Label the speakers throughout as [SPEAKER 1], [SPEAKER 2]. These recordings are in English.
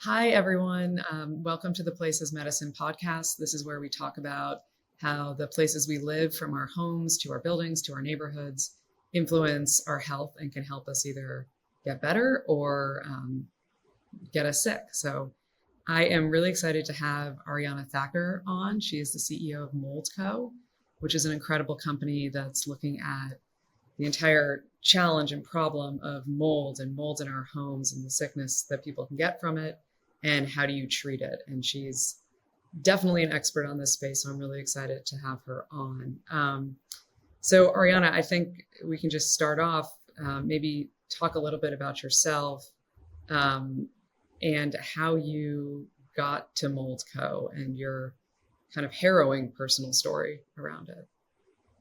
[SPEAKER 1] Hi, everyone. Welcome to the Places Medicine podcast. This is where we talk about how the places we live, from our homes to our buildings to our neighborhoods, influence our health and can help us either get better or get us sick. So I am really excited to have Ariana Thacker on. She is the CEO of MoldCo, which is an incredible company that's looking at the entire challenge and problem of mold and mold in our homes and the sickness that people can get from it and how do you treat it. And she's definitely an expert on this space, so I'm really excited to have her on. So Ariana, I think we can just start off, maybe talk a little bit about yourself, um, and how you got to MoldCo and your kind of harrowing personal story around it.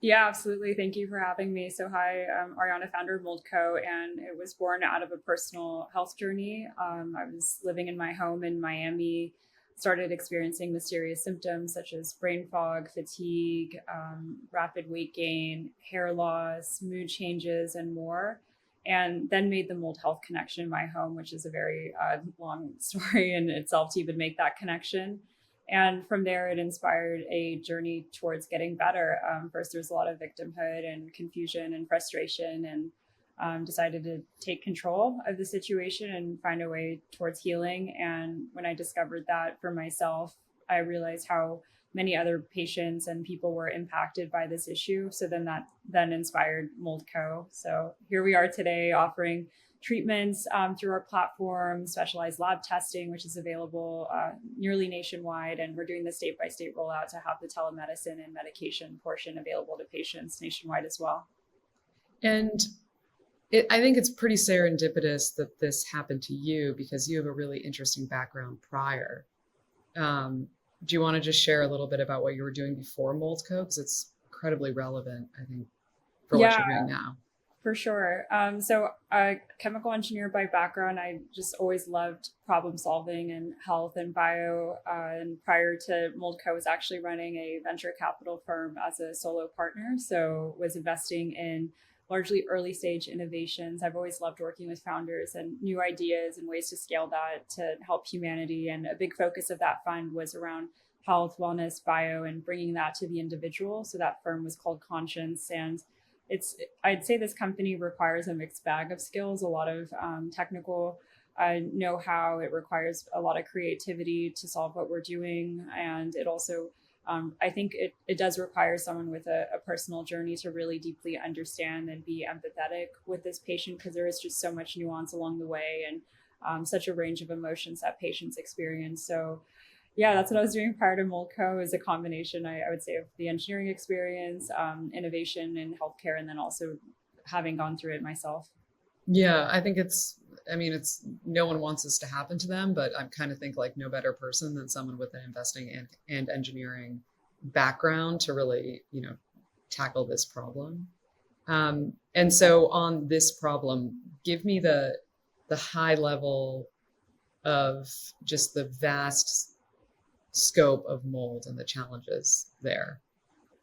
[SPEAKER 2] Yeah, absolutely. Thank you for having me. So, hi, I'm Ariana, founder of MoldCo, and it was born out of a personal health journey. I was living in my home in Miami, started experiencing mysterious symptoms such as brain fog, fatigue, rapid weight gain, hair loss, mood changes, and more. And then made the mold health connection in my home, which is a very long story in itself to even make that connection. And from there, it inspired a journey towards getting better. First, there was a lot of victimhood and confusion and frustration, and decided to take control of the situation and find a way towards healing. And when I discovered that for myself, I realized how many other patients and people were impacted by this issue. So then inspired MoldCo. So here we are today offering treatments through our platform, specialized lab testing, which is available nearly nationwide. And we're doing the state-by-state rollout to have the telemedicine and medication portion available to patients nationwide as well.
[SPEAKER 1] And I think it's pretty serendipitous that this happened to you because you have a really interesting background prior. Do you want to just share a little bit about what you were doing before MoldCo? Because it's incredibly relevant, I think, for what
[SPEAKER 2] Yeah,
[SPEAKER 1] you're doing now.
[SPEAKER 2] for sure. So, a chemical engineer by background, I just always loved problem solving and health and bio. And prior to MoldCo, I was actually running a venture capital firm as a solo partner. So, was investing in largely early stage innovations. I've always loved working with founders and new ideas and ways to scale that to help humanity. And a big focus of that fund was around health, wellness, bio, and bringing that to the individual. So that firm was called Conscience. And I'd say this company requires a mixed bag of skills, a lot of technical know-how. It requires a lot of creativity to solve what we're doing. And it also, I think it does require someone with a personal journey to really deeply understand and be empathetic with this patient, because there is just so much nuance along the way and such a range of emotions that patients experience. So yeah, that's what I was doing prior to MoldCo, is a combination, I would say, of the engineering experience, innovation in healthcare, and then also having gone through it myself.
[SPEAKER 1] Yeah, I think it's no one wants this to happen to them, but I kind of think like no better person than someone with an investing and engineering background to really, tackle this problem. And so on this problem, give me the high level of just the vast scope of mold and the challenges there.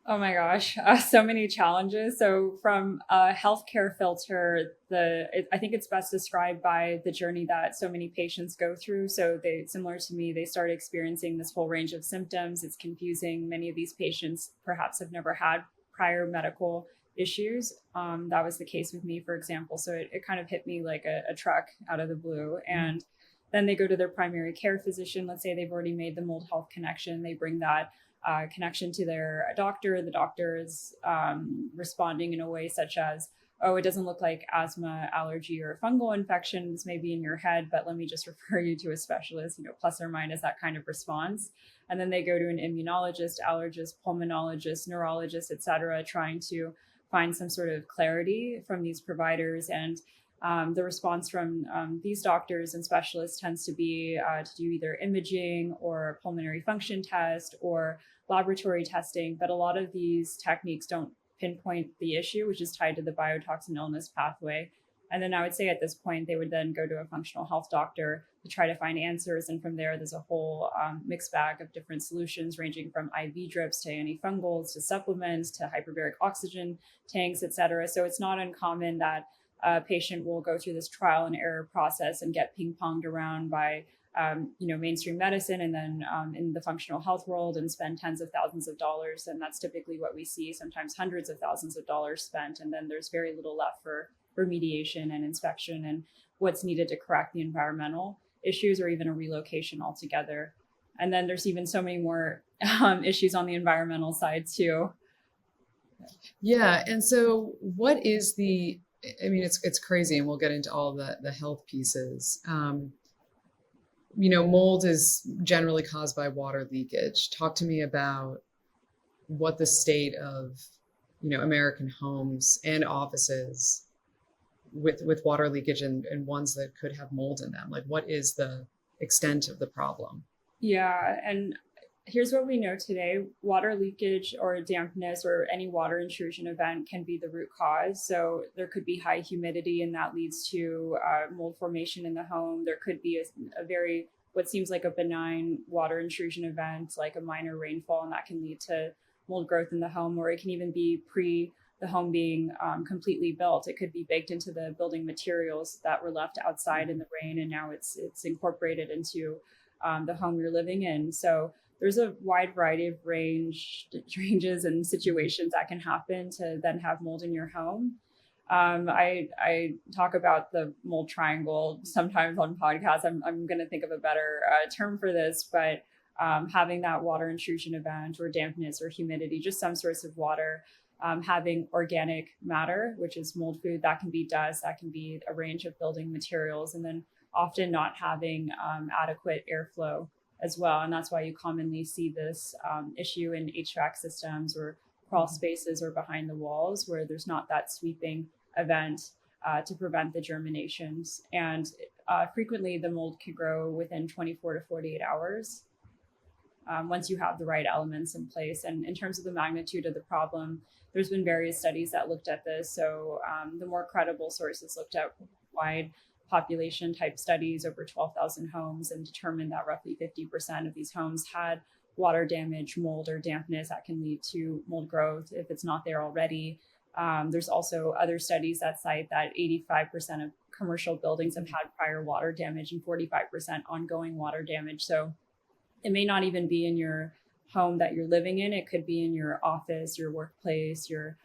[SPEAKER 2] Oh my gosh, so many challenges. So from a healthcare filter, I think it's best described by the journey that so many patients go through. So they, similar to me, they start experiencing this whole range of symptoms. It's confusing. Many of these patients perhaps have never had prior medical issues. That was the case with me, for example. So it kind of hit me like a truck out of the blue. And then they go to their primary care physician. Let's say they've already made the mold health connection. They bring that connection to their doctor. The doctor is responding in a way such as, oh, it doesn't look like asthma, allergy, or fungal infections may be in your head, but let me just refer you to a specialist, plus or minus that kind of response. And then they go to an immunologist, allergist, pulmonologist, neurologist, et cetera, trying to find some sort of clarity from these providers. And the response from these doctors and specialists tends to be to do either imaging or pulmonary function test or laboratory testing. But a lot of these techniques don't pinpoint the issue, which is tied to the biotoxin illness pathway. And then I would say at this point, they would then go to a functional health doctor to try to find answers. And from there, there's a whole mixed bag of different solutions, ranging from IV drips to antifungals to supplements to hyperbaric oxygen tanks, et cetera. So it's not uncommon that a patient will go through this trial and error process and get ping-ponged around by mainstream medicine and then in the functional health world and spend tens of thousands of dollars. And that's typically what we see, sometimes hundreds of thousands of dollars spent. And then there's very little left for remediation and inspection and what's needed to correct the environmental issues or even a relocation altogether. And then there's even so many more issues on the environmental side too.
[SPEAKER 1] Yeah. And so what is it's crazy, and we'll get into all the health pieces. Mold is generally caused by water leakage. Talk to me about what the state of, American homes and offices with water leakage and ones that could have mold in them. Like, what is the extent of the problem?
[SPEAKER 2] Yeah. And here's what we know today. Water leakage or dampness or any water intrusion event can be the root cause. So there could be high humidity and that leads to mold formation in the home. There could be a very, what seems like a benign water intrusion event, like a minor rainfall, and that can lead to mold growth in the home, or it can even be pre the home being completely built. It could be baked into the building materials that were left outside in the rain, and now it's incorporated into the home you're living in. So there's a wide variety of ranges and situations that can happen to then have mold in your home. I talk about the mold triangle sometimes on podcasts. I'm going to think of a better term for this, but having that water intrusion event or dampness or humidity, just some source of water, having organic matter, which is mold food, that can be dust, that can be a range of building materials, and then often not having adequate airflow as well. And that's why you commonly see this issue in HVAC systems or crawl spaces or behind the walls where there's not that sweeping event to prevent the germinations. And frequently the mold can grow within 24 to 48 hours once you have the right elements in place. And in terms of the magnitude of the problem, there's been various studies that looked at this. So the more credible sources looked at wide population type studies over 12,000 homes and determined that roughly 50% of these homes had water damage, mold, or dampness that can lead to mold growth if it's not there already. There's also other studies that cite that 85% of commercial buildings have had prior water damage and 45% ongoing water damage. So it may not even be in your home that you're living in. It could be in your office, your workplace, your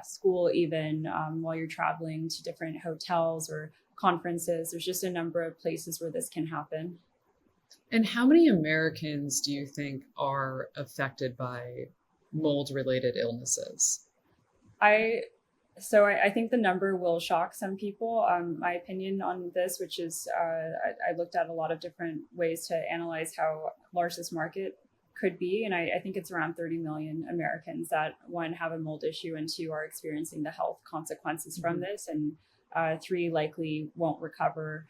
[SPEAKER 2] school, even while you're traveling to different hotels or conferences. There's just a number of places where this can happen.
[SPEAKER 1] And how many Americans do you think are affected by mold-related illnesses?
[SPEAKER 2] I think the number will shock some people. My opinion on this, which is I looked at a lot of different ways to analyze how large this market could be. And I think it's around 30 million Americans that, one, have a mold issue, and two, are experiencing the health consequences from this. And three, likely won't recover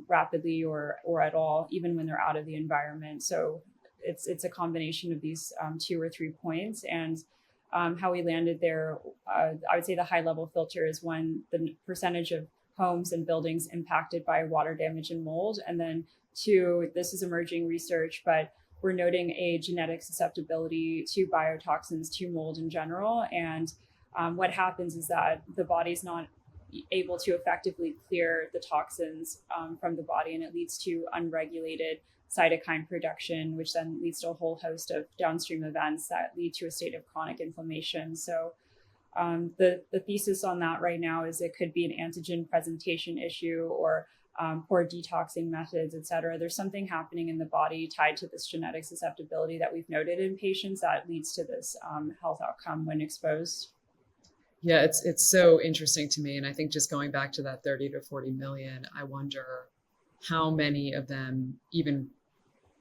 [SPEAKER 2] rapidly or at all, even when they're out of the environment. So it's a combination of these 2 or 3 points. And how we landed there, I would say the high level filter is, one, the percentage of homes and buildings impacted by water damage and mold. And then two, this is emerging research, but we're noting a genetic susceptibility to biotoxins, to mold in general. And what happens is that the body's not able to effectively clear the toxins from the body, and it leads to unregulated cytokine production, which then leads to a whole host of downstream events that lead to a state of chronic inflammation. So the thesis on that right now is it could be an antigen presentation issue or poor detoxing methods, et cetera. There's something happening in the body tied to this genetic susceptibility that we've noted in patients that leads to this health outcome when exposed.
[SPEAKER 1] Yeah, it's so interesting to me. And I think just going back to that 30 to 40 million, I wonder how many of them even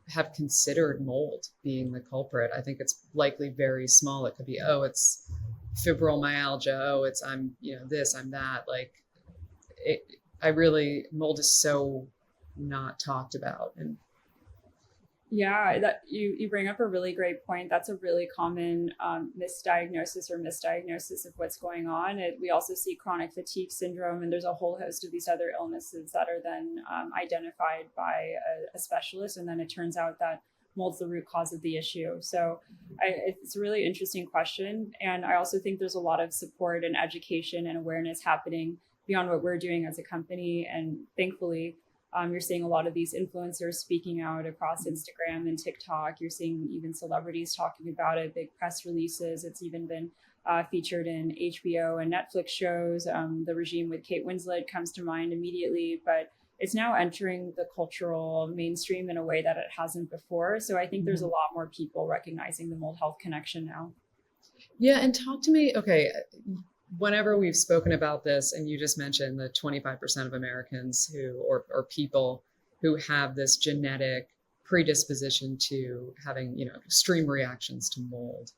[SPEAKER 1] have considered mold being the culprit. I think it's likely very small. It could be, oh, it's fibromyalgia. Oh, it's this, I'm that. Like mold is so not talked about. And
[SPEAKER 2] yeah, that you bring up a really great point. That's a really common misdiagnosis of what's going on. We also see chronic fatigue syndrome, and there's a whole host of these other illnesses that are then identified by a specialist, and then it turns out that mold's the root cause of the issue. So it's a really interesting question, and I also think there's a lot of support and education and awareness happening beyond what we're doing as a company. And thankfully, you're seeing a lot of these influencers speaking out across Instagram and TikTok. You're seeing even celebrities talking about it, big press releases. It's even been featured in HBO and Netflix shows. The Regime with Kate Winslet comes to mind immediately, but it's now entering the cultural mainstream in a way that it hasn't before. So I think there's a lot more people recognizing the mold health connection now.
[SPEAKER 1] Yeah, and talk to me. Okay, whenever we've spoken about this, and you just mentioned the 25% of Americans who, or people who have this genetic predisposition to having, extreme reactions to mold.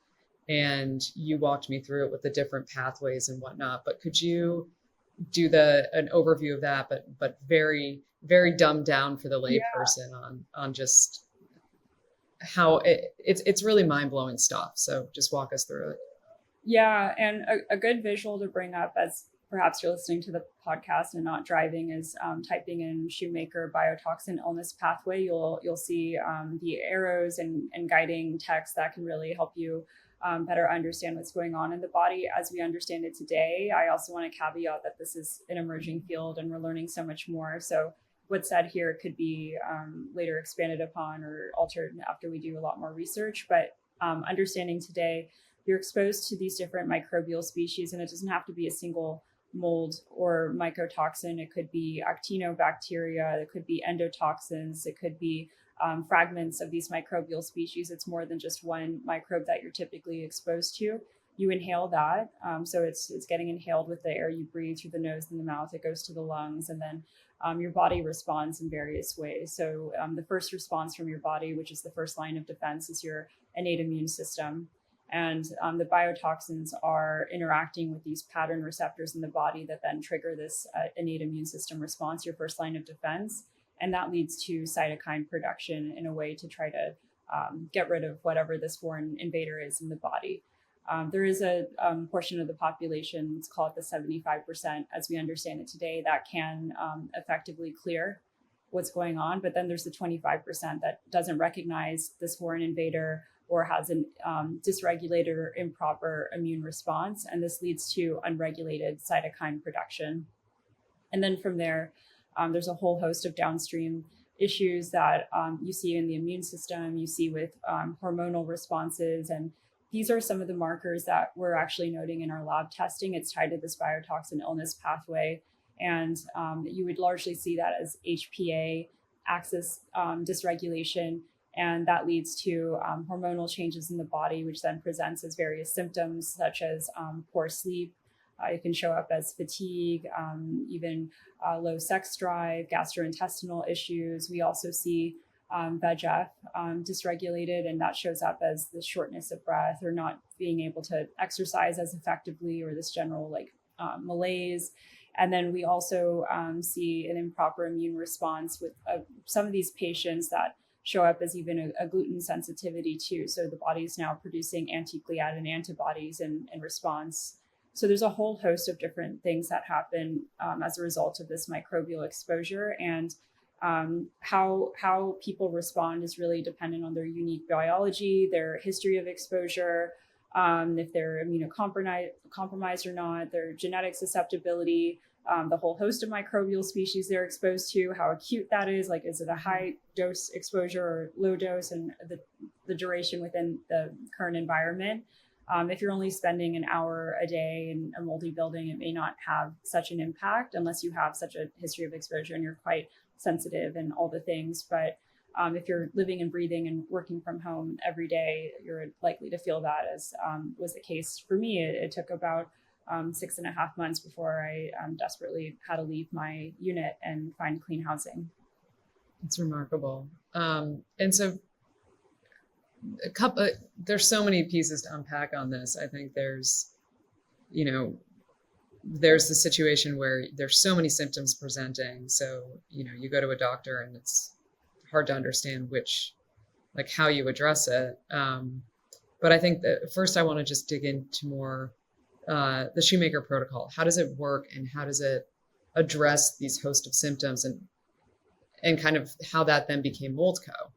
[SPEAKER 1] And you walked me through it with the different pathways and whatnot. But could you do an overview of that, but very, very dumbed down for the layperson on just how it's really mind-blowing stuff. So just walk us through it.
[SPEAKER 2] Yeah, and a good visual to bring up as perhaps you're listening to the podcast and not driving is typing in Shoemaker biotoxin illness pathway. You'll see the arrows and guiding text that can really help you better understand what's going on in the body as we understand it today. I also want to caveat that this is an emerging field and we're learning so much more. So what's said here could be later expanded upon or altered after we do a lot more research. But understanding today, you're exposed to these different microbial species, and it doesn't have to be a single mold or mycotoxin. It could be actinobacteria, it could be endotoxins, it could be fragments of these microbial species. It's more than just one microbe that you're typically exposed to. You inhale that. So it's getting inhaled with the air you breathe through the nose and the mouth. It goes to the lungs, and then your body responds in various ways. So the first response from your body, which is the first line of defense, is your innate immune system. And the biotoxins are interacting with these pattern receptors in the body that then trigger this innate immune system response, your first line of defense. And that leads to cytokine production in a way to try to get rid of whatever this foreign invader is in the body. There is a portion of the population, let's call it the 75%, as we understand it today, that can effectively clear what's going on. But then there's the 25% that doesn't recognize this foreign invader or has an dysregulated or improper immune response. And this leads to unregulated cytokine production. And then from there, there's a whole host of downstream issues that you see in the immune system, you see with hormonal responses. And these are some of the markers that we're actually noting in our lab testing. It's tied to this biotoxin illness pathway. And you would largely see that as HPA axis dysregulation. And that leads to hormonal changes in the body, which then presents as various symptoms such as poor sleep. It can show up as fatigue, even low sex drive, gastrointestinal issues. We also see VEGF dysregulated, and that shows up as the shortness of breath or not being able to exercise as effectively, or this general malaise. And then we also see an improper immune response with some of these patients that show up as even a gluten sensitivity too. So the body is now producing anti-gliadin antibodies in response. So there's a whole host of different things that happen as a result of this microbial exposure. And how people respond is really dependent on their unique biology, their history of exposure, if they're immunocompromised or not, their genetic susceptibility, the whole host of microbial species they're exposed to, how acute that is, like is it a high dose exposure or low dose, and the duration within the current environment. If you're only spending an hour a day in a moldy building, it may not have such an impact unless you have such a history of exposure and you're quite sensitive and all the things. But if you're living and breathing and working from home every day, you're likely to feel that, as was the case for me. It took about 6.5 months before I desperately had to leave my unit and find clean housing.
[SPEAKER 1] It's remarkable. And so there's so many pieces to unpack on this. I think there's the situation where there's so many symptoms presenting. So, you go to a doctor and it's hard to understand how you address it. But I think that first I want to just dig into more the Shoemaker Protocol. How does it work, and how does it address these host of symptoms, and kind of how that then became MoldCo?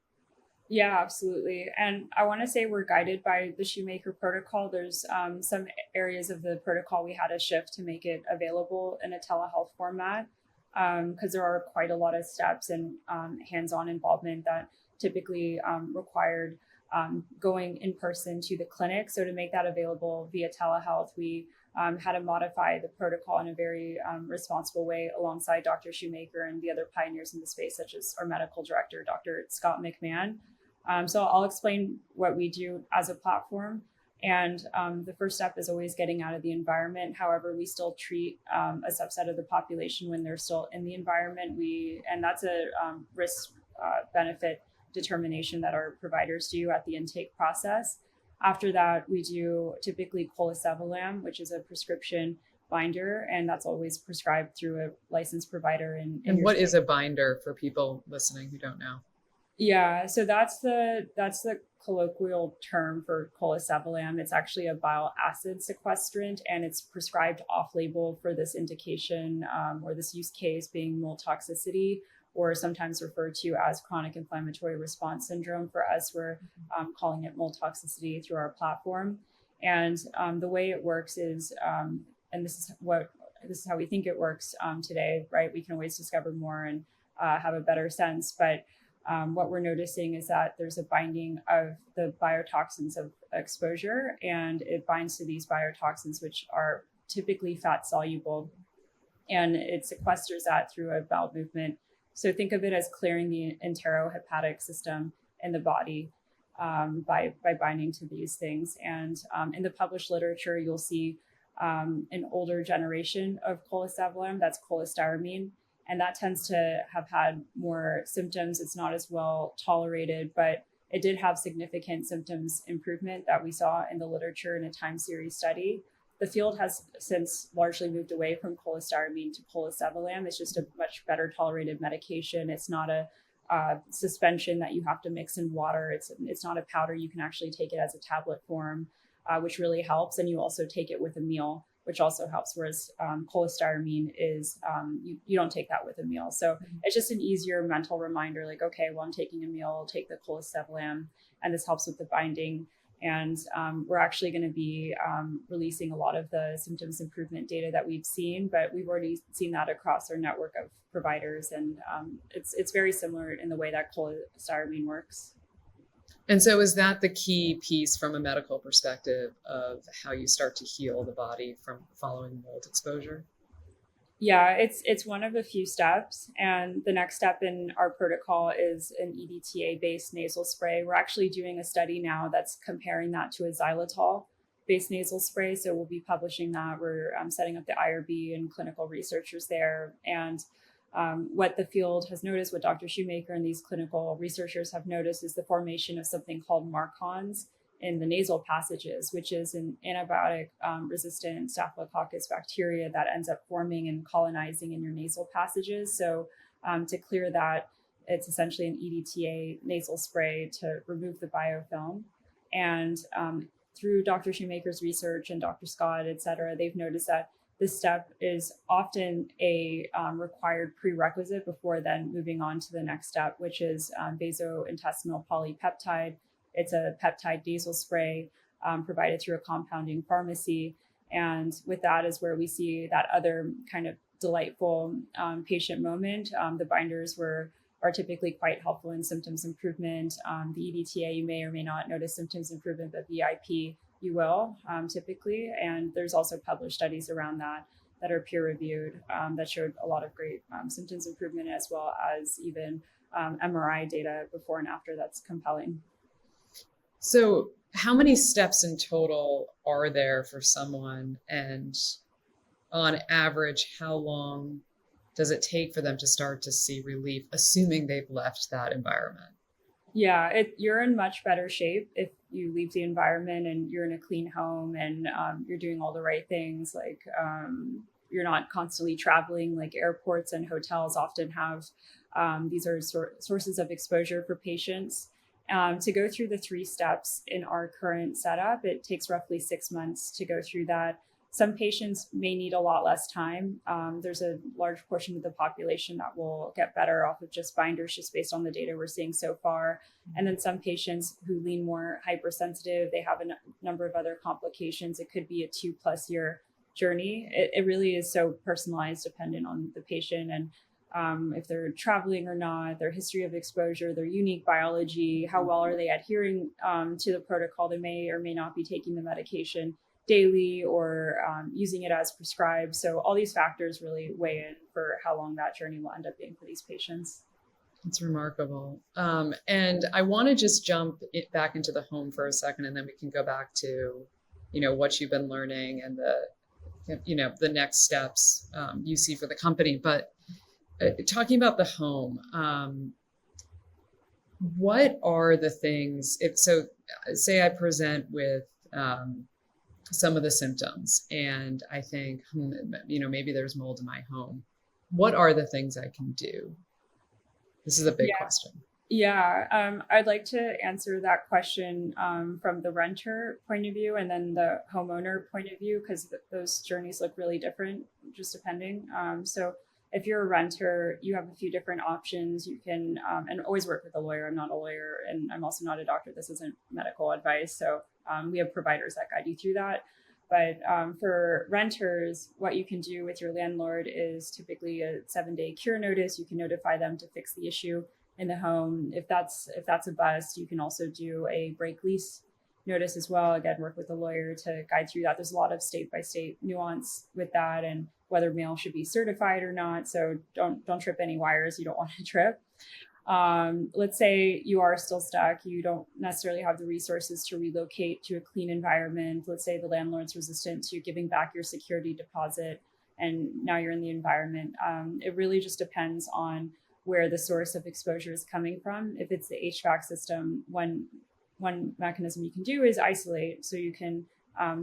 [SPEAKER 2] Yeah, absolutely. And I want to say we're guided by the Shoemaker Protocol. There's some areas of the protocol we had to shift to make it available in a telehealth format because there are quite a lot of steps and hands-on involvement that typically required going in person to the clinic. So to make that available via telehealth, we had to modify the protocol in a very responsible way alongside Dr. Shoemaker and the other pioneers in the space, such as our medical director, Dr. Scott McMahon. So I'll explain what we do as a platform. And the first step is always getting out of the environment. However, we still treat a subset of the population when they're still in the environment. And that's a risk benefit determination that our providers do at the intake process. After that, we do typically colesevelam, which is a prescription binder, and that's always prescribed through a licensed provider.
[SPEAKER 1] And what is a binder for people listening who don't know?
[SPEAKER 2] Yeah, so that's the colloquial term for colesevelam. It's actually a bile acid sequestrant, and it's prescribed off-label for this indication or this use case being mold toxicity, or sometimes referred to as chronic inflammatory response syndrome. For us, we're calling it mold toxicity through our platform. And the way it works is, and this is how we think it works today, right? We can always discover more and have a better sense, but what we're noticing is that there's a binding of the biotoxins of exposure, and it binds to these biotoxins, which are typically fat soluble, and it sequesters that through a bowel movement. So think of it as clearing the enterohepatic system in the body by binding to these things. And in the published literature, you'll see an older generation of colesevelam, that's cholestyramine, and that tends to have had more symptoms. It's not as well tolerated, but it did have significant symptoms improvement that we saw in the literature in a time series study. The field has since largely moved away from cholestyramine to colesevelam. It's just a much better tolerated medication. It's not a suspension that you have to mix in water. It's not a powder. You can actually take it as a tablet form, which really helps. And you also take it with a meal, which also helps. Whereas cholestyramine is, you don't take that with a meal. So it's just an easier mental reminder, like, okay, well, I'm taking a meal, I'll take the colesevelam, and this helps with the binding. And we're actually going to be releasing a lot of the symptoms improvement data that we've seen, but we've already seen that across our network of providers. And it's very similar in the way that cholestyramine works.
[SPEAKER 1] And so is that the key piece from a medical perspective of how you start to heal the body from following mold exposure?
[SPEAKER 2] Yeah, it's one of a few steps. And the next step in our protocol is an EDTA-based nasal spray. We're actually doing a study now that's comparing that to a xylitol-based nasal spray. So we'll be publishing that. We're setting up the IRB and clinical researchers there. And what the field has noticed, what Dr. Shoemaker and these clinical researchers have noticed, is the formation of something called marcons in the nasal passages, which is an antibiotic resistant staphylococcus bacteria that ends up forming and colonizing in your nasal passages. So to clear that, it's essentially an EDTA nasal spray to remove the biofilm. And through Dr. Shoemaker's research and Dr. Scott, et cetera, they've noticed that this step is often a required prerequisite before then moving on to the next step, which is vasointestinal polypeptide. It's a peptide nasal spray provided through a compounding pharmacy. And with that is where we see that other kind of delightful patient moment. The binders are typically quite helpful in symptoms improvement. The EDTA, you may or may not notice symptoms improvement, but VIP, you will typically. And there's also published studies around that are peer reviewed that showed a lot of great symptoms improvement, as well as even MRI data before and after that's compelling.
[SPEAKER 1] So how many steps in total are there for someone? And on average, how long does it take for them to start to see relief, assuming they've left that environment?
[SPEAKER 2] Yeah, you're in much better shape if you leave the environment and you're in a clean home and you're doing all the right things. Like you're not constantly traveling. Like airports and hotels often have these are sources of exposure for patients. To go through the 3 steps in our current setup, it takes roughly 6 months to go through that. Some patients may need a lot less time. There's a large portion of the population that will get better off of just binders, just based on the data we're seeing so far. And then some patients who lean more hypersensitive, they have a number of other complications. It could be a 2+ year journey. It really is so personalized, dependent on the patient and if they're traveling or not, their history of exposure, their unique biology, how well are they adhering to the protocol. They may or may not be taking the medication daily or using it as prescribed. So all these factors really weigh in for how long that journey will end up being for these patients.
[SPEAKER 1] It's remarkable. And I want to just jump back into the home for a second, and then we can go back to, what you've been learning and the next steps you see for the company. But talking about the home, what are the things, say I present with some of the symptoms and I think, maybe there's mold in my home. What are the things I can do? This is a big question.
[SPEAKER 2] Yeah, I'd like to answer that question from the renter point of view and then the homeowner point of view, because those journeys look really different, just depending. So if you're a renter, you have a few different options. You can, and always work with a lawyer. I'm not a lawyer and I'm also not a doctor. This isn't medical advice. So we have providers that guide you through that. But for renters, what you can do with your landlord is typically a 7-day cure notice. You can notify them to fix the issue in the home. If that's a bust, you can also do a break lease notice as well. Again, work with a lawyer to guide through that. There's a lot of state-by-state nuance with that and whether mail should be certified or not. So don't trip any wires you don't want to trip. Let's say you are still stuck. You don't necessarily have the resources to relocate to a clean environment. Let's say the landlord's resistant to giving back your security deposit and now you're in the environment. It really just depends on where the source of exposure is coming from. If it's the HVAC system, one mechanism you can do is isolate. So you can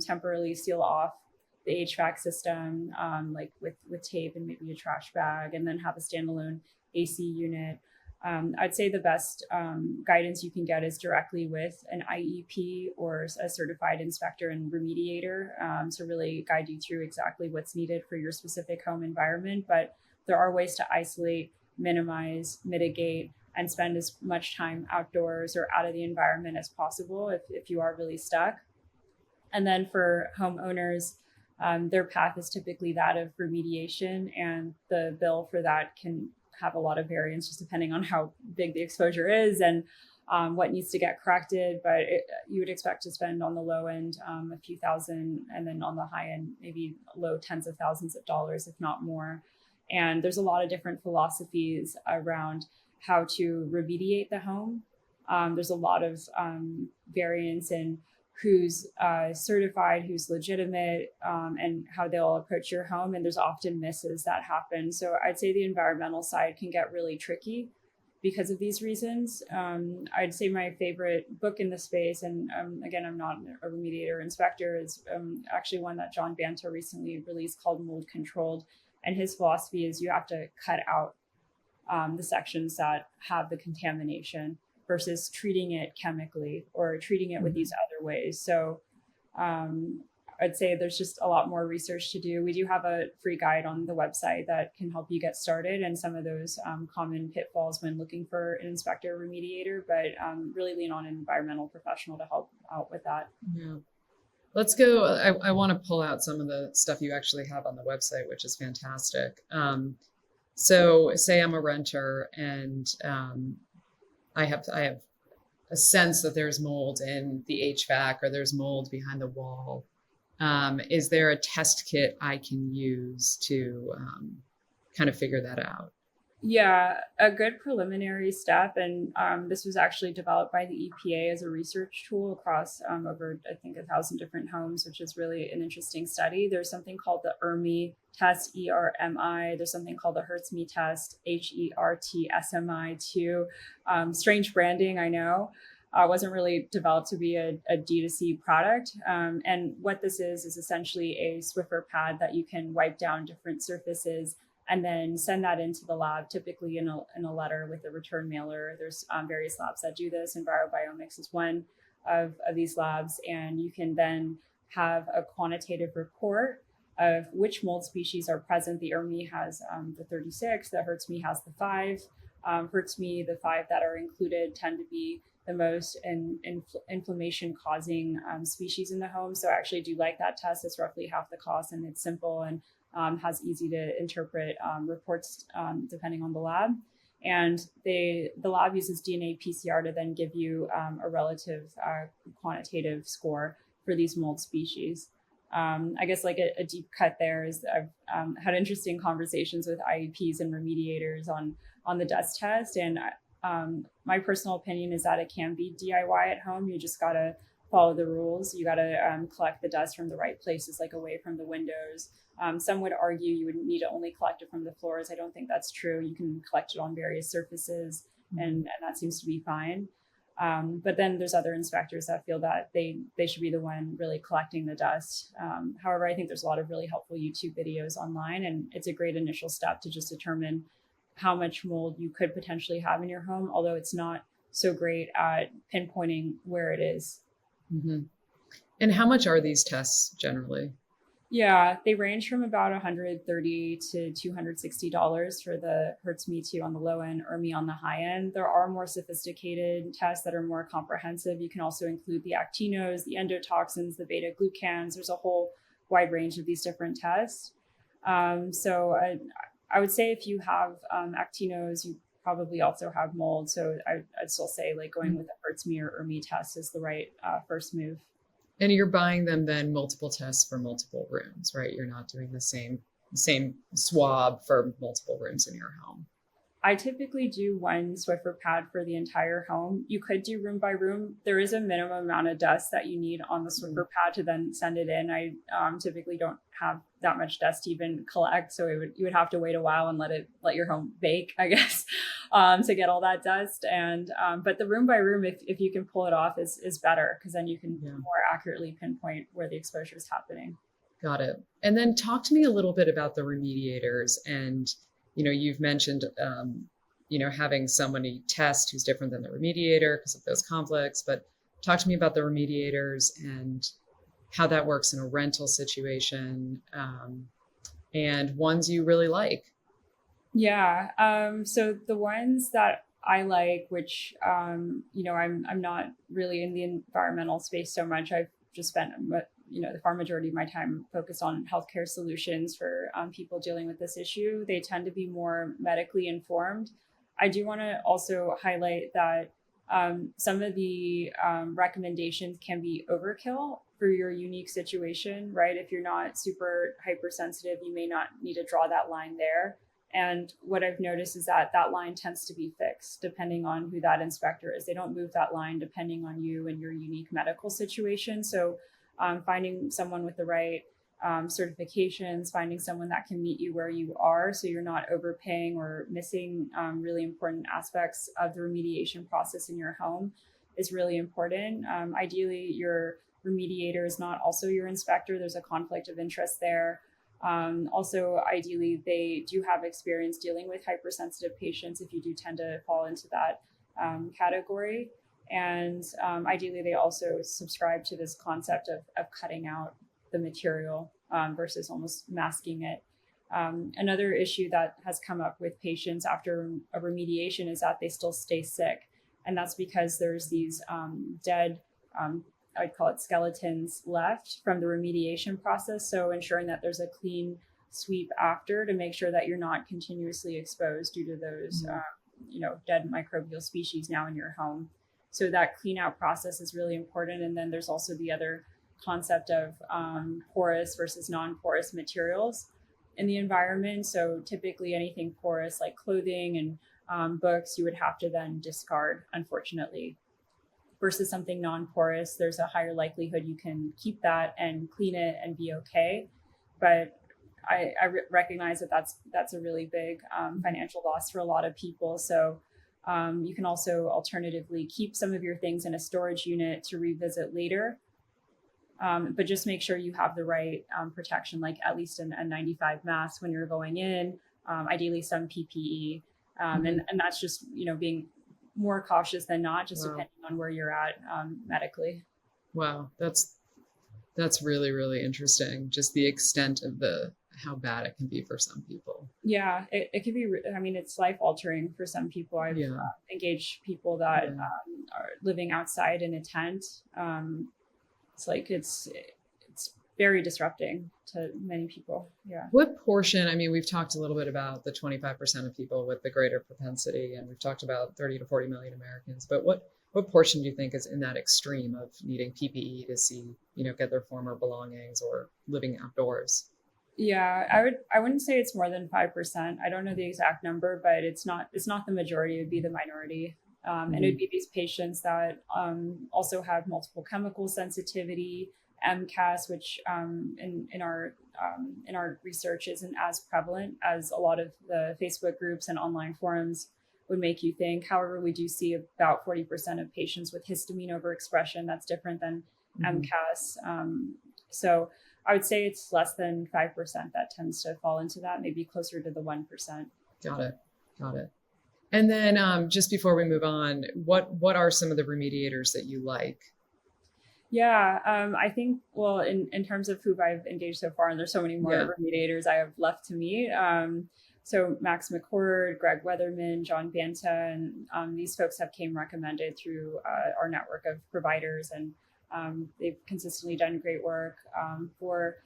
[SPEAKER 2] temporarily seal off the HVAC system, like with tape and maybe a trash bag, and then have a standalone AC unit. I'd say the best guidance you can get is directly with an IEP or a certified inspector and remediator to really guide you through exactly what's needed for your specific home environment. But there are ways to isolate, minimize, mitigate, and spend as much time outdoors or out of the environment as possible if you are really stuck. And then for homeowners, their path is typically that of remediation, and the bill for that can have a lot of variance just depending on how big the exposure is and what needs to get corrected. But you would expect to spend on the low end a few thousand, and then on the high end, maybe low tens of thousands of dollars, if not more. And there's a lot of different philosophies around how to remediate the home. There's a lot of variance in who's certified, who's legitimate, and how they'll approach your home. And there's often misses that happen. So I'd say the environmental side can get really tricky because of these reasons. I'd say my favorite book in the space, and again, I'm not a remediator or inspector, is actually one that John Banta recently released called Mold Controlled. And his philosophy is you have to cut out the sections that have the contamination versus treating it chemically or treating it with these other ways. So I'd say there's just a lot more research to do. We do have a free guide on the website that can help you get started and some of those common pitfalls when looking for an inspector or remediator, but really lean on an environmental professional to help out with that.
[SPEAKER 1] Yeah. Let's go. I want to pull out some of the stuff you actually have on the website, which is fantastic. So say I'm a renter and I have a sense that there's mold in the HVAC or there's mold behind the wall. Is there a test kit I can use to kind of figure that out?
[SPEAKER 2] Yeah, a good preliminary step, and this was actually developed by the EPA as a research tool across over, I think, 1,000 different homes, which is really an interesting study. There's something called the ERMI test, ERMI. There's something called the HERTSMI test, HERTSMI too. Strange branding, I know. Wasn't really developed to be a D2C product. And what this is essentially a Swiffer pad that you can wipe down different surfaces and then send that into the lab, typically in a letter with a return mailer. There's various labs that do this, and EnviroBiomics is one of these labs. And you can then have a quantitative report of which mold species are present. The ERMI has the 36, the HERTSMI has the 5. HERTSMI, the 5 that are included tend to be the most inflammation causing species in the home. So I actually do like that test. It's roughly half the cost, and it's simple and has easy to interpret reports depending on the lab. And the lab uses DNA PCR to then give you a relative quantitative score for these mold species. I guess like a deep cut there is I've had interesting conversations with IEPs and remediators on the dust test. And my personal opinion is that it can be DIY at home. You just got to follow the rules. You got to collect the dust from the right places, like away from the windows. Some would argue you would need to only collect it from the floors. I don't think that's true. You can collect it on various surfaces, and that seems to be fine. But then there's other inspectors that feel that they should be the one really collecting the dust. However, I think there's a lot of really helpful YouTube videos online, and it's a great initial step to just determine how much mold you could potentially have in your home, although it's not so great at pinpointing where it is.
[SPEAKER 1] Mm-hmm. And how much are these tests generally?
[SPEAKER 2] Yeah, they range from about $130 to $260 for the HERTSMI on the low end, ERMI on the high end. There are more sophisticated tests that are more comprehensive. You can also include the actinos, the endotoxins, the beta glucans. There's a whole wide range of these different tests. So I would say if you have actinos, you probably also have mold. So I'd still say like going with a HERTSMI or ERMI test is the right first move.
[SPEAKER 1] And you're buying them then multiple tests for multiple rooms, right? You're not doing the same swab for multiple rooms in your home.
[SPEAKER 2] I typically do one Swiffer pad for the entire home. You could do room by room. There is a minimum amount of dust that you need on the Swiffer pad to then send it in. I typically don't have that much dust to even collect, so you would have to wait a while and let your home bake, I guess, to get all that dust. And but the room by room, if you can pull it off, is better, because then you can more accurately pinpoint where the exposure is happening.
[SPEAKER 1] Got it. And then talk to me a little bit about the remediators. And you've mentioned, having somebody test who's different than the remediator because of those conflicts, but talk to me about the remediators and how that works in a rental situation, and ones you really like.
[SPEAKER 2] Yeah. So the ones that I like, which, I'm not really in the environmental space so much. I've just spent the far majority of my time focused on healthcare solutions for people dealing with this issue. They tend to be more medically informed. I do want to also highlight that some of the recommendations can be overkill for your unique situation, right? If you're not super hypersensitive, you may not need to draw that line there. And what I've noticed is that line tends to be fixed depending on who that inspector is. They don't move that line depending on you and your unique medical situation. So finding someone with the right certifications, finding someone that can meet you where you are so you're not overpaying or missing really important aspects of the remediation process in your home is really important. Ideally, your remediator is not also your inspector. There's a conflict of interest there. Also, ideally, they do have experience dealing with hypersensitive patients if you do tend to fall into that category. And ideally, they also subscribe to this concept of cutting out the material versus almost masking it. Another issue that has come up with patients after a remediation is that they still stay sick. And that's because there's these dead, I'd call it skeletons left from the remediation process. So ensuring that there's a clean sweep after to make sure that you're not continuously exposed due to those, dead microbial species now in your home. So that clean out process is really important. And then there's also the other concept of porous versus non-porous materials in the environment. So typically anything porous like clothing and books, you would have to then discard, unfortunately. Versus something non-porous, there's a higher likelihood you can keep that and clean it and be okay. But I recognize that that's a really big financial loss for a lot of people. So you can also alternatively keep some of your things in a storage unit to revisit later. But just make sure you have the right protection, like at least an N95 mask when you're going in, ideally some PPE. And that's just, being more cautious than not, just depending on where you're at medically.
[SPEAKER 1] Wow, that's That's really, really interesting. Just the extent of how bad it can be for some people.
[SPEAKER 2] Yeah, it could be, I mean, it's life altering for some people. I've
[SPEAKER 1] Yeah.
[SPEAKER 2] engaged people that
[SPEAKER 1] Yeah.
[SPEAKER 2] are living outside in a tent. It's like, it's very disrupting to many people. Yeah.
[SPEAKER 1] What portion, I mean, we've talked a little bit about the 25% of people with the greater propensity, and we've talked about 30 to 40 million Americans, but what portion do you think is in that extreme of needing PPE to see, get their former belongings or living outdoors?
[SPEAKER 2] Yeah, I wouldn't say it's more than 5%. I don't know the exact number, but it's not the majority. It would be the minority. And it would
[SPEAKER 1] Mm-hmm.
[SPEAKER 2] be these patients that also have multiple chemical sensitivity, MCAS, which in our research isn't as prevalent as a lot of the Facebook groups and online forums would make you think. However, we do see about 40% of patients with histamine overexpression. That's different than
[SPEAKER 1] Mm-hmm.
[SPEAKER 2] MCAS. So I would say it's less than 5% that tends to fall into that, maybe closer to the 1%.
[SPEAKER 1] Got it. Got it. And then just before we move on, what are some of the remediators that you like?
[SPEAKER 2] Yeah, I think, well, in terms of who I've engaged so far, and there's so many
[SPEAKER 1] Yeah.
[SPEAKER 2] more remediators I have left to meet. So Max McCord, Greg Weatherman, John Banta, and these folks have came recommended through our network of providers, and they've consistently done great work for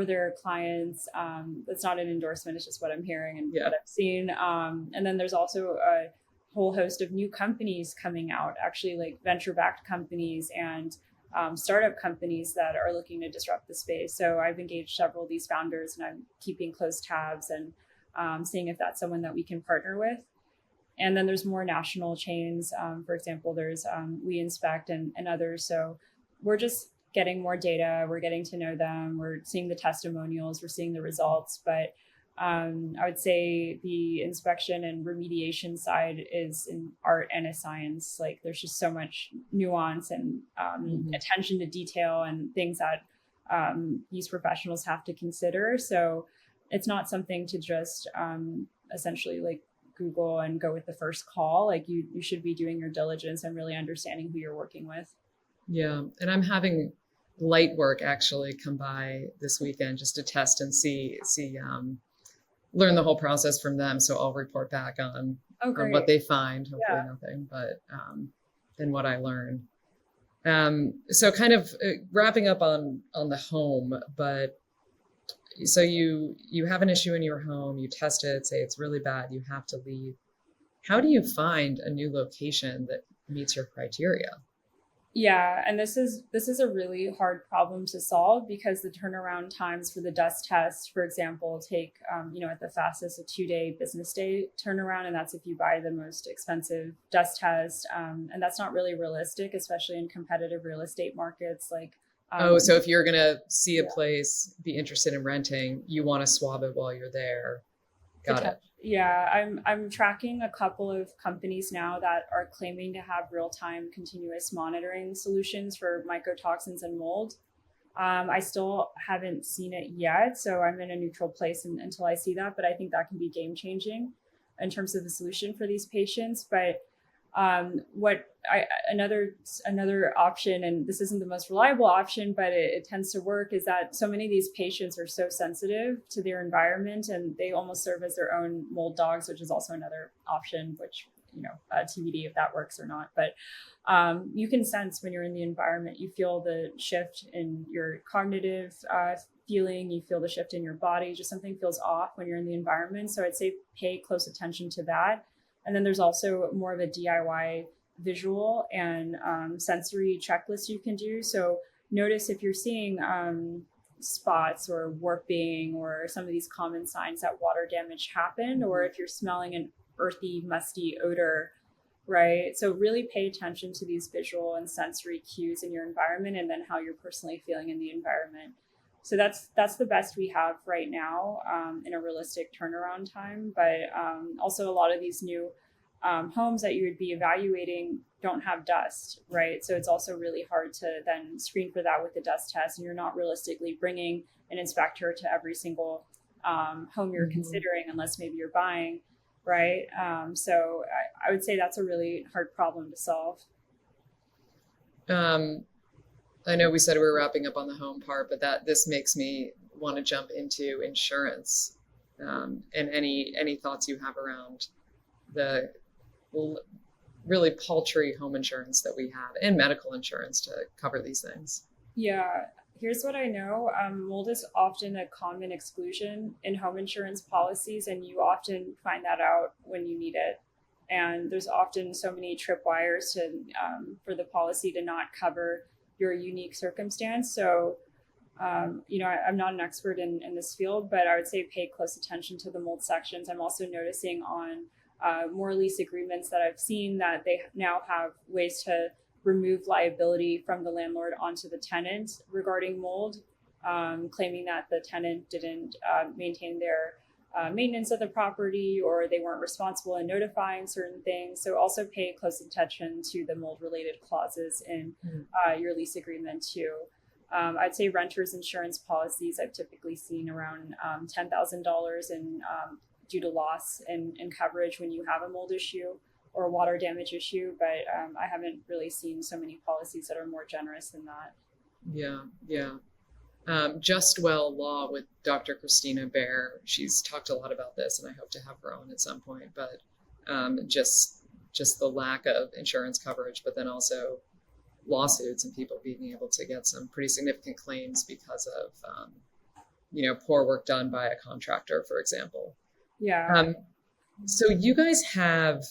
[SPEAKER 2] their clients. That's not an endorsement; it's just what I'm hearing and
[SPEAKER 1] Yeah.
[SPEAKER 2] what I've seen. And then there's also a whole host of new companies coming out, actually like venture-backed companies and startup companies that are looking to disrupt the space. So I've engaged several of these founders, and I'm keeping close tabs and seeing if that's someone that we can partner with. And then there's more national chains. For example, there's We Inspect and others. So we're just getting more data. We're getting to know them. We're seeing the testimonials. We're seeing the results. But I would say the inspection and remediation side is an art and a science. Like there's just so much nuance and attention to detail and things that these professionals have to consider. So it's not something to just essentially like Google and go with the first call. Like you should be doing your diligence and really understanding who you're working with.
[SPEAKER 1] Yeah. And I'm having light work actually come by this weekend just to test and learn the whole process from them. So I'll report back
[SPEAKER 2] Oh,
[SPEAKER 1] on what
[SPEAKER 2] great.
[SPEAKER 1] they find, hopefully
[SPEAKER 2] Yeah.
[SPEAKER 1] nothing, but than what I learned. So kind of wrapping up on the home, but so you have an issue in your home, you test it, say it's really bad, you have to leave. How do you find a new location that meets your criteria?
[SPEAKER 2] Yeah, and this is a really hard problem to solve because the turnaround times for the dust test, for example, take at the fastest a 2-day business day turnaround, and that's if you buy the most expensive dust test, and that's not really realistic, especially in competitive real estate markets. Like,
[SPEAKER 1] Oh, so if you're gonna see a
[SPEAKER 2] yeah.
[SPEAKER 1] place, be interested in renting, you want to swab it while you're there. Got it.
[SPEAKER 2] Yeah, I'm tracking a couple of companies now that are claiming to have real-time continuous monitoring solutions for mycotoxins and mold. I still haven't seen it yet, so I'm in a neutral place until I see that. But I think that can be game changing in terms of the solution for these patients. But what I another option, and this isn't the most reliable option, but it tends to work, is that so many of these patients are so sensitive to their environment, and they almost serve as their own mold dogs, which is also another option, which TBD if that works or not. But you can sense when you're in the environment, you feel the shift in your cognitive feeling, you feel the shift in your body, just something feels off when you're in the environment. So I'd say pay close attention to that. And then there's also more of a DIY visual and sensory checklist you can do. So notice if you're seeing spots or warping or some of these common signs that water damage happened, or if you're smelling an earthy, musty odor, right? So really pay attention to these visual and sensory cues in your environment, and then how you're personally feeling in the environment. So that's the best we have right now in a realistic turnaround time. But also a lot of these new homes that you would be evaluating don't have dust, right? So it's also really hard to then screen for that with the dust test, and you're not realistically bringing an inspector to every single home you're considering, unless maybe you're buying, right? So I would say that's a really hard problem to solve.
[SPEAKER 1] Um, I know we said we were wrapping up on the home part, but this makes me want to jump into insurance, and any thoughts you have around the really paltry home insurance that we have and medical insurance to cover these things.
[SPEAKER 2] Yeah, here's what I know. Mold is often a common exclusion in home insurance policies, and you often find that out when you need it. And there's often so many tripwires to for the policy to not cover your unique circumstance. So, I'm not an expert in this field, but I would say pay close attention to the mold sections. I'm also noticing on more lease agreements that I've seen that they now have ways to remove liability from the landlord onto the tenant regarding mold, claiming that the tenant didn't maintain their maintenance of the property, or they weren't responsible in notifying certain things. So also pay close attention to the mold related clauses in your lease agreement too. I'd say renters insurance policies I've typically seen around $10,000 in due to loss in coverage when you have a mold issue or water damage issue, but I haven't really seen so many policies that are more generous than that.
[SPEAKER 1] Yeah. Just Well Law with Dr. Christina Bear. She's talked a lot about this, and I hope to have her on at some point. But just the lack of insurance coverage, but then also lawsuits and people being able to get some pretty significant claims because of poor work done by a contractor, for example.
[SPEAKER 2] Yeah.
[SPEAKER 1] So you guys have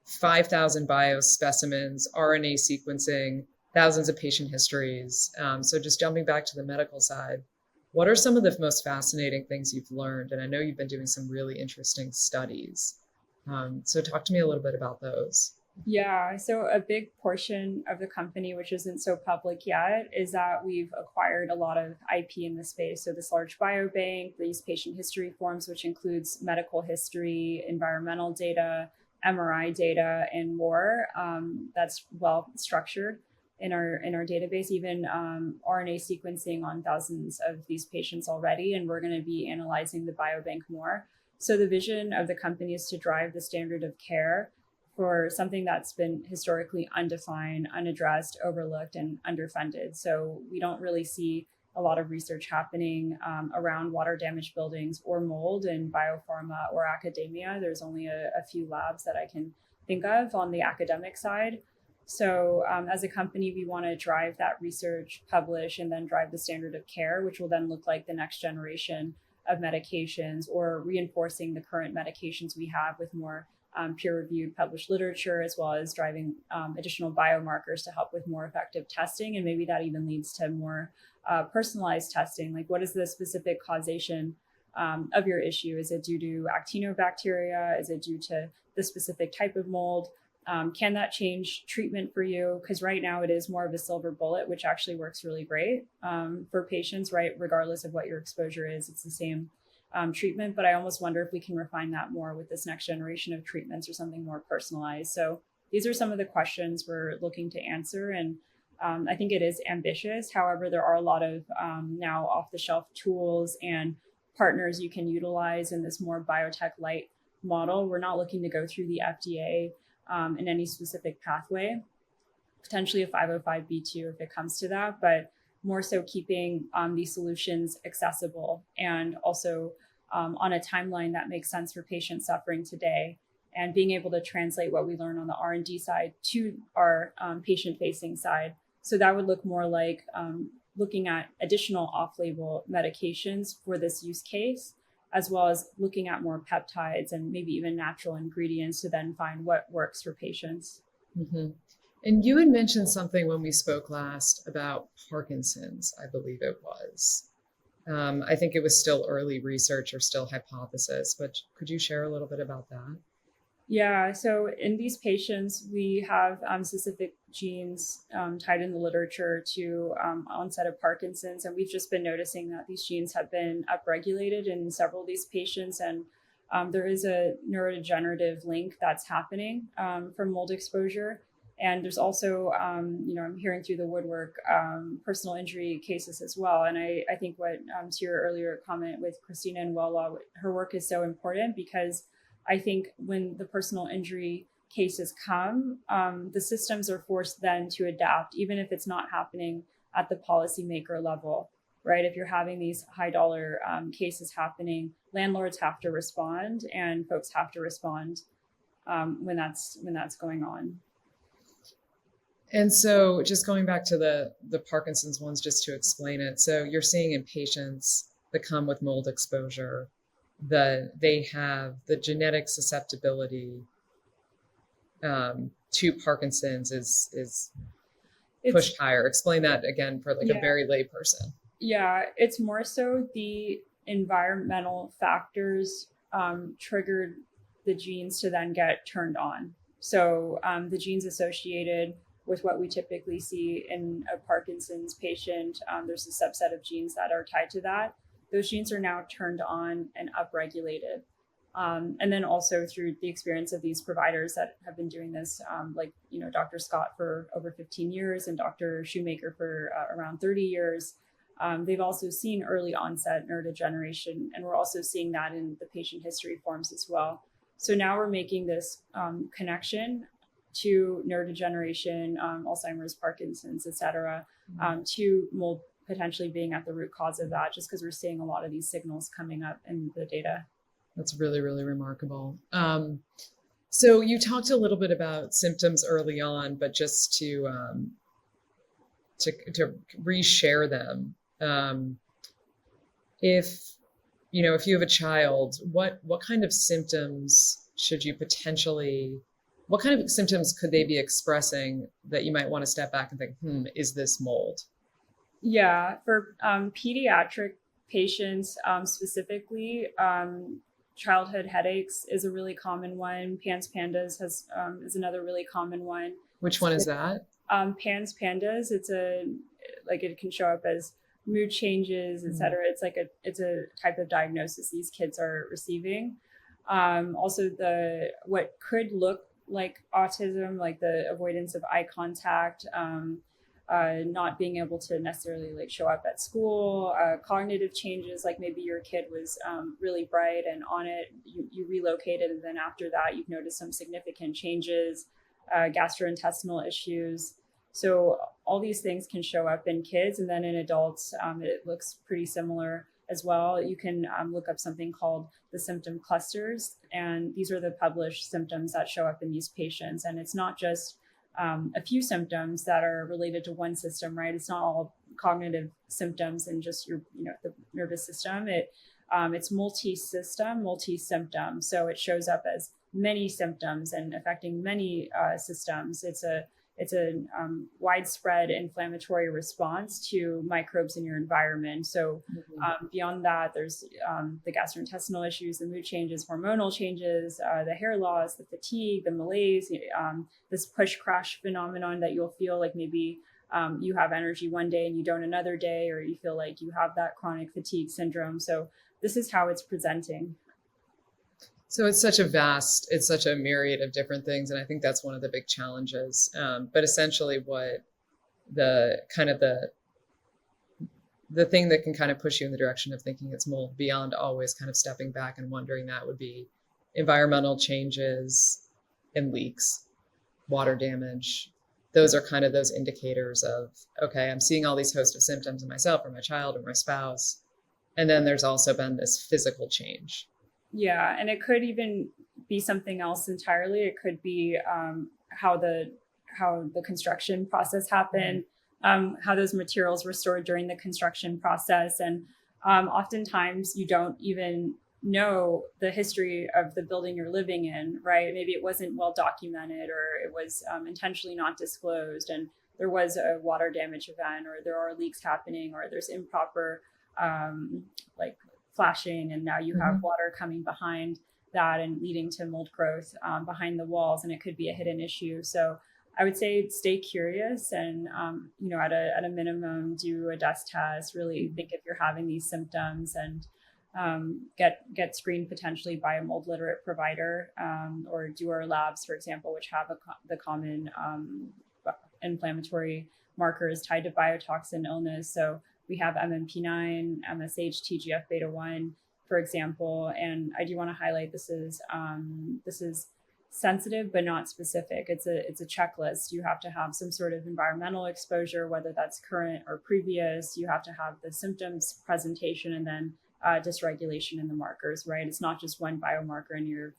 [SPEAKER 1] 5,000 biospecimens, RNA sequencing, thousands of patient histories. So just jumping back to the medical side, what are some of the most fascinating things you've learned? And I know you've been doing some really interesting studies. So talk to me a little bit about those.
[SPEAKER 2] Yeah, so a big portion of the company, which isn't so public yet, is that we've acquired a lot of IP in the space. So this large biobank, these patient history forms, which includes medical history, environmental data, MRI data, and more. That's well structured in our database, even RNA sequencing on thousands of these patients already, and we're going to be analyzing the biobank more. So the vision of the company is to drive the standard of care for something that's been historically undefined, unaddressed, overlooked, and underfunded. So we don't really see a lot of research happening around water damaged buildings or mold in biopharma or academia. There's only a few labs that I can think of on the academic side. So as a company, we want to drive that research, publish, and then drive the standard of care, which will then look like the next generation of medications or reinforcing the current medications we have with more peer-reviewed published literature, as well as driving additional biomarkers to help with more effective testing. And maybe that even leads to more personalized testing. Like, what is the specific causation of your issue? Is it due to actinobacteria? Is it due to the specific type of mold? Can that change treatment for you? Because right now it is more of a silver bullet, which actually works really great for patients, right? Regardless of what your exposure is, it's the same treatment. But I almost wonder if we can refine that more with this next generation of treatments or something more personalized. So these are some of the questions we're looking to answer. And I think it is ambitious. However, there are a lot of now off-the-shelf tools and partners you can utilize in this more biotech light model. We're not looking to go through the FDA in any specific pathway, potentially a 505(b)(2) if it comes to that, but more so keeping these solutions accessible and also on a timeline that makes sense for patients suffering today, and being able to translate what we learn on the R&D side to our patient-facing side. So that would look more like looking at additional off-label medications for this use case, as well as looking at more peptides and maybe even natural ingredients to then find what works for patients.
[SPEAKER 1] Mm-hmm. And you had mentioned something when we spoke last about Parkinson's, I believe it was. I think it was still early research or still hypothesis, but could you share a little bit about that?
[SPEAKER 2] Yeah, so in these patients, we have specific genes tied in the literature to onset of Parkinson's. And we've just been noticing that these genes have been upregulated in several of these patients. And there is a neurodegenerative link that's happening from mold exposure. And there's also, I'm hearing through the woodwork, personal injury cases as well. And I think what to your earlier comment with Christina and Wella, her work is so important because I think when the personal injury cases come, the systems are forced then to adapt, even if it's not happening at the policymaker level, right? If you're having these high dollar cases happening, landlords have to respond, and folks have to respond when that's going on.
[SPEAKER 1] And so just going back to the Parkinson's ones, just to explain it. So you're seeing in patients that come with mold exposure that they have the genetic susceptibility to Parkinson's is pushed higher. Explain that again for like a very lay person.
[SPEAKER 2] Yeah, it's more so the environmental factors triggered the genes to then get turned on. So the genes associated with what we typically see in a Parkinson's patient, there's a subset of genes that are tied to that. Those genes are now turned on and upregulated. And then also through the experience of these providers that have been doing this, like, Dr. Scott for over 15 years and Dr. Shoemaker for around 30 years, they've also seen early onset neurodegeneration, and we're also seeing that in the patient history forms as well. So now we're making this connection to neurodegeneration, Alzheimer's, Parkinson's, et cetera, to mold potentially being at the root cause of that, just because we're seeing a lot of these signals coming up in the data.
[SPEAKER 1] That's really, really remarkable. So you talked a little bit about symptoms early on, but just to reshare them. If you have a child, what kind of symptoms what kind of symptoms could they be expressing that you might want to step back and think, is this mold?
[SPEAKER 2] Yeah, for pediatric patients specifically, childhood headaches is a really common one. PANS PANDAS is another really common one.
[SPEAKER 1] Which one is that?
[SPEAKER 2] PANS PANDAS, it can show up as mood changes, et cetera. It's a type of diagnosis these kids are receiving. Also what could look like autism, like the avoidance of eye contact, not being able to necessarily show up at school, cognitive changes, like maybe your kid was really bright and on it, you relocated, and then after that you've noticed some significant changes, gastrointestinal issues. So all these things can show up in kids, and then in adults it looks pretty similar as well. You can look up something called the symptom clusters, and these are the published symptoms that show up in these patients. And it's not just a few symptoms that are related to one system, right? It's not all cognitive symptoms and just your, the nervous system. It's multi-system, multi-symptom. So it shows up as many symptoms and affecting many systems. It's a widespread inflammatory response to microbes in your environment. So beyond that, there's the gastrointestinal issues, the mood changes, hormonal changes, the hair loss, the fatigue, the malaise, this push crash phenomenon that you'll feel like maybe you have energy one day and you don't another day, or you feel like you have that chronic fatigue syndrome. So this is how it's presenting.
[SPEAKER 1] So it's such a myriad of different things. And I think that's one of the big challenges. But essentially what the thing that can kind of push you in the direction of thinking it's mold beyond always kind of stepping back and wondering that would be environmental changes and leaks, water damage. Those are kind of those indicators of, okay, I'm seeing all these host of symptoms in myself or my child or my spouse. And then there's also been this physical change.
[SPEAKER 2] Yeah, and it could even be something else entirely. It could be how the construction process happened, how those materials were stored during the construction process. And oftentimes you don't even know the history of the building you're living in, right? Maybe it wasn't well documented, or it was intentionally not disclosed, and there was a water damage event, or there are leaks happening, or there's improper flashing, and now you have water coming behind that and leading to mold growth behind the walls, and it could be a hidden issue. So I would say stay curious, and at a minimum, do a dust test. Really think if you're having these symptoms, and get screened potentially by a mold literate provider, or do our labs, for example, which have the common inflammatory markers tied to biotoxin illness. So we have MMP9, MSH, TGF beta 1, for example. And I do want to highlight this is sensitive but not specific. It's a checklist. You have to have some sort of environmental exposure, whether that's current or previous. You have to have the symptoms presentation, and then dysregulation in the markers, right? It's not just one biomarker and you're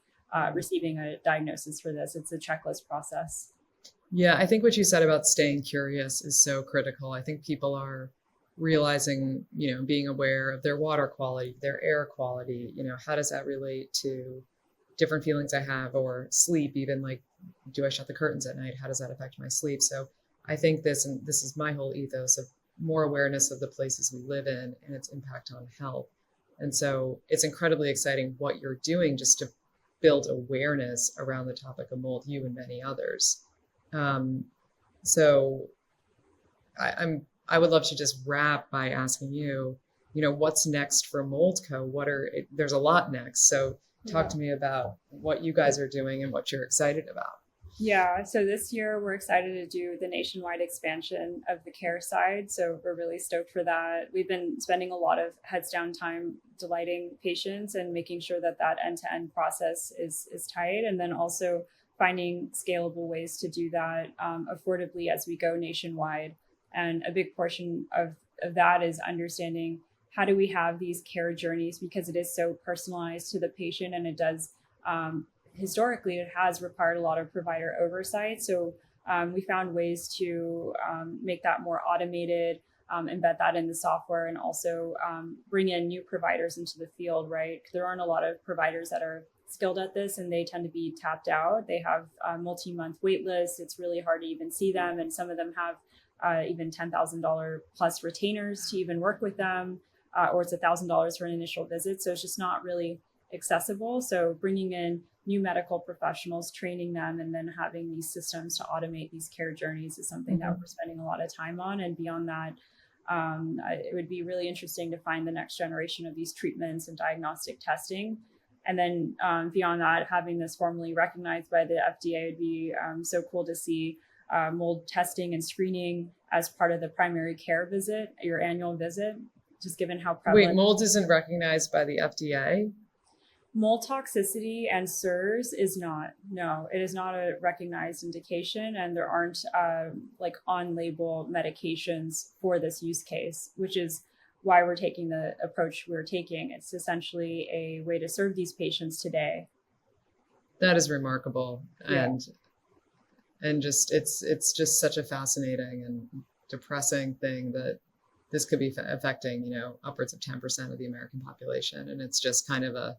[SPEAKER 2] receiving a diagnosis for this. It's a checklist process.
[SPEAKER 1] Yeah, I think what you said about staying curious is so critical. I think people are realizing, being aware of their water quality, their air quality, how does that relate to different feelings I have, or sleep, even like, do I shut the curtains at night? How does that affect my sleep? So I think and this is my whole ethos of more awareness of the places we live in and its impact on health. And so it's incredibly exciting what you're doing just to build awareness around the topic of mold, you and many others. So I would love to just wrap by asking you, what's next for MoldCo? There's a lot next. So talk to me about what you guys are doing and what you're excited about.
[SPEAKER 2] Yeah, so this year we're excited to do the nationwide expansion of the care side. So we're really stoked for that. We've been spending a lot of heads down time delighting patients and making sure that end-to-end process is tight, and then also finding scalable ways to do that affordably as we go nationwide. And a big portion of that is understanding how do we have these care journeys, because it is so personalized to the patient, and it does historically, it has required a lot of provider oversight. So we found ways to make that more automated, embed that in the software, and also bring in new providers into the field, right? There aren't a lot of providers that are skilled at this, and they tend to be tapped out. They have multi-month wait lists. It's really hard to even see them. And some of them have even $10,000 plus retainers to even work with them, or it's $1,000 for an initial visit. So it's just not really accessible. So bringing in new medical professionals, training them, and then having these systems to automate these care journeys is something that we're spending a lot of time on. And beyond that, it would be really interesting to find the next generation of these treatments and diagnostic testing. And then beyond that, having this formally recognized by the FDA would be so cool to see mold testing and screening as part of the primary care visit, your annual visit, just given how prevalent.
[SPEAKER 1] Wait, mold isn't recognized by the FDA?
[SPEAKER 2] Mold toxicity and SIRS is not. No, it is not a recognized indication, and there aren't like on-label medications for this use case, which is why we're taking the approach we're taking. It's essentially a way to serve these patients today.
[SPEAKER 1] That is remarkable.
[SPEAKER 2] Yeah.
[SPEAKER 1] And just it's just such a fascinating and depressing thing that this could be affecting, upwards of 10% of the American population. And it's just kind of a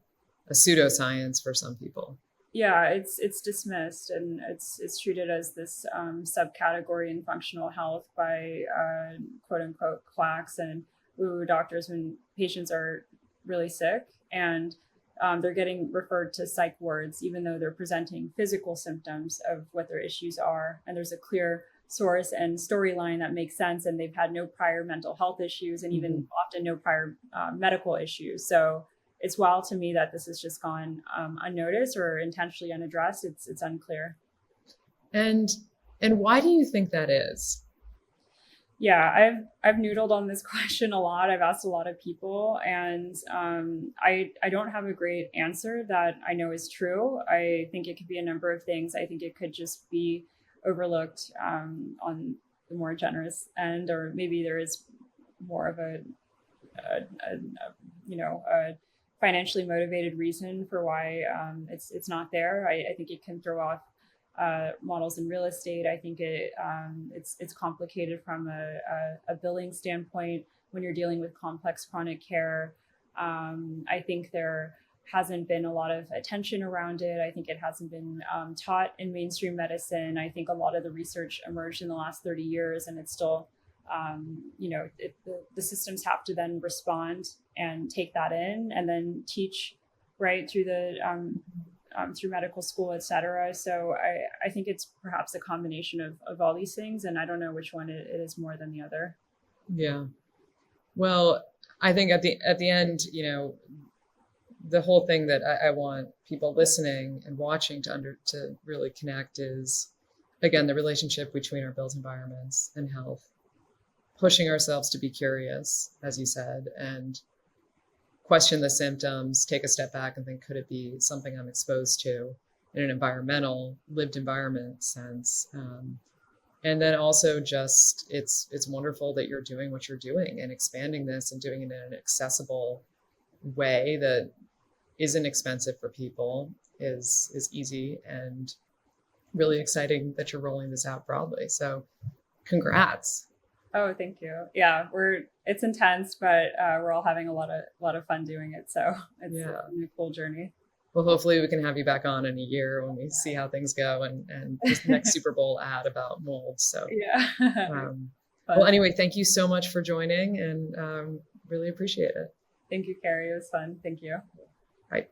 [SPEAKER 1] pseudoscience for some people.
[SPEAKER 2] Yeah, it's dismissed, and it's treated as this subcategory in functional health by quote unquote quacks and woo doctors when patients are really sick, and they're getting referred to psych wards, even though they're presenting physical symptoms of what their issues are. And there's a clear source and storyline that makes sense, and they've had no prior mental health issues, and even often no prior medical issues. So it's wild to me that this has just gone unnoticed or intentionally unaddressed. It's unclear. And
[SPEAKER 1] why do you think that is?
[SPEAKER 2] Yeah, I've noodled on this question a lot. I've asked a lot of people, and I don't have a great answer that I know is true. I think it could be a number of things. I think it could just be overlooked on the more generous end, or maybe there is more of a financially motivated reason for why it's not there. I think it can throw off models in real estate. I think it's complicated from a billing standpoint when you're dealing with complex chronic care. I think there hasn't been a lot of attention around it. I think it hasn't been taught in mainstream medicine. I think a lot of the research emerged in the last 30 years, and it's still the systems have to then respond and take that in, and then teach right through the through medical school, et cetera. So I think it's perhaps a combination of all these things, and I don't know which one it is more than the other.
[SPEAKER 1] Yeah. Well, I think at the end, the whole thing that I want people listening and watching to really connect is, again, the relationship between our built environments and health, pushing ourselves to be curious, as you said, and question the symptoms, take a step back and think, could it be something I'm exposed to? in an environmental, lived environment sense. And then also just it's wonderful that you're doing what you're doing and expanding this and doing it in an accessible way that isn't expensive for people, is easy, and really exciting that you're rolling this out broadly. So congrats.
[SPEAKER 2] Oh, thank you. Yeah, it's intense, but we're all having a lot of fun doing it. So it's a cool journey.
[SPEAKER 1] Well, hopefully we can have you back on in a year when we see how things go, and this next Super Bowl ad about mold. So
[SPEAKER 2] yeah.
[SPEAKER 1] Well, anyway, thank you so much for joining, and really appreciate it.
[SPEAKER 2] Thank you, Carrie. It was fun. Thank you.
[SPEAKER 1] Bye.